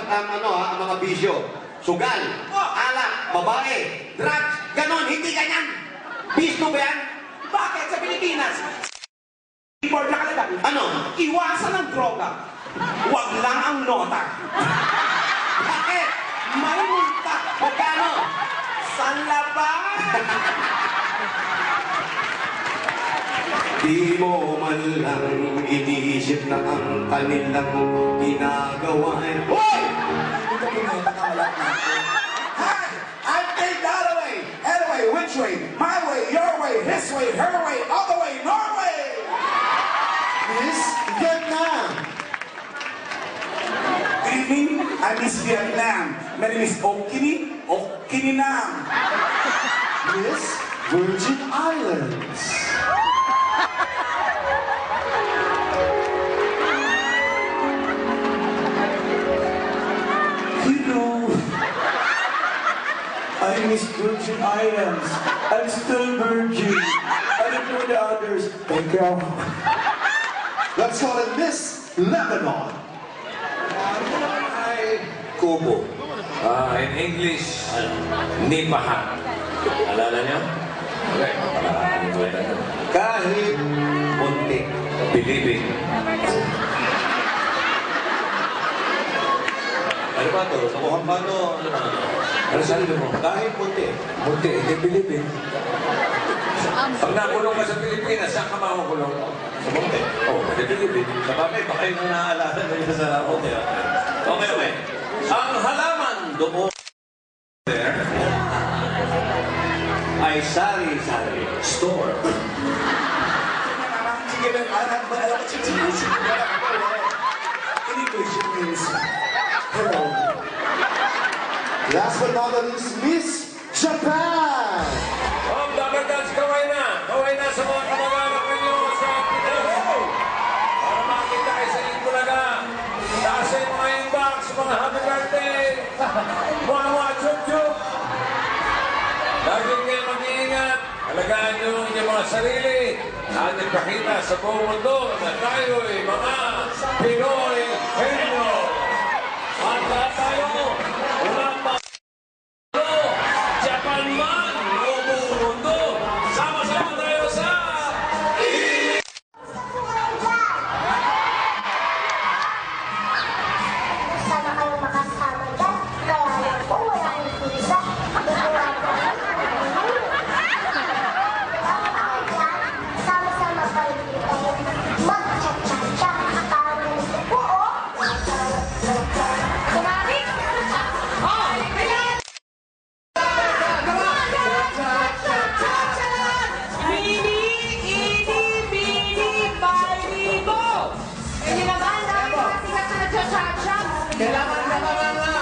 ang mga bisyo. Sugal, alak, babae, drugs, ganon, hindi ganyan. Bisyo ba yan? Bakit sa Pilipinas? Keyboard na kalagay. Ano? Iwasan ang droga. Huwag lang ang nota. Bakit? May multa. Magkano? Sa labas. Di mo man lang iniisip na ang kanilang ginagawa. Hoy! Ito pinita ka malak natin. Hi! I take that away. Anyway, which way? My way, your way, his way, her way, other way, Norway! Miss Vietnam. Good evening, I'm Miss Vietnam. My name is Okini Nam. Miss Virgin Islands. Hello. I'm Miss Virgin Islands. I'm still virgin. I don't know the others. Thank you. Let's call it Miss Lebanon. Kubo. In English, Nipahan. Alala niyo? Okay. Kahit munti, bilibig. Ano ba ito? Nakuha pa ito? Ano sabi mo? Kahit munti. Munti, hindi bilibig. Pag nakulong ka sa Pilipinas, saan ka makukulong? Sa munti. Oo, hindi bilibig. Sa bagay, baka yung naaalala na yun sa munti. Okay. Ang halaman doon ay sari-sari store. Sige lang, anak ba? Alam ko, in English, it means hello. Last but not least, Miss Japan. Dagat-dagat, kaway na sa mga kamag-anak ninyo sa Pinas. Para makita kayo sa Itbulaga. Taasin mga inbox, mga happy birthday. Mga chup-chup. Lagi kayo mag-iingat. Alagaan nyo ang inyong mga sarili. At ipakita sa buong mundo na tayo'y mga Pinoy Henyo. At lahat tayo, walang Japan man, o buong mundo. Sama-sama tayo sa Sana kayong makasama dyan. Kaya lang po, wala yung pizza. Sama-sama kayo dito. Mag-cha-cha-cha. Akala nito po, oh. Sinabi? Oh, kaya! Kailangan na nga.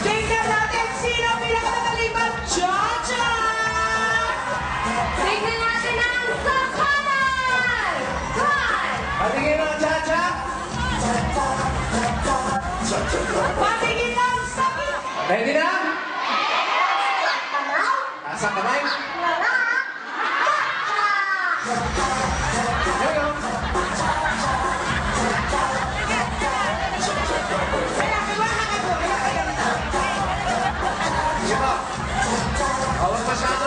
Tingnan natin sino pinakamagaling mag-cha-cha! Tingnan natin ang sa kanan! One! Patingin ang cha-cha. Patingin lang sa pila! Ready na? Kamay? Nasa kamay. Wala. Ngayon. Awag masyado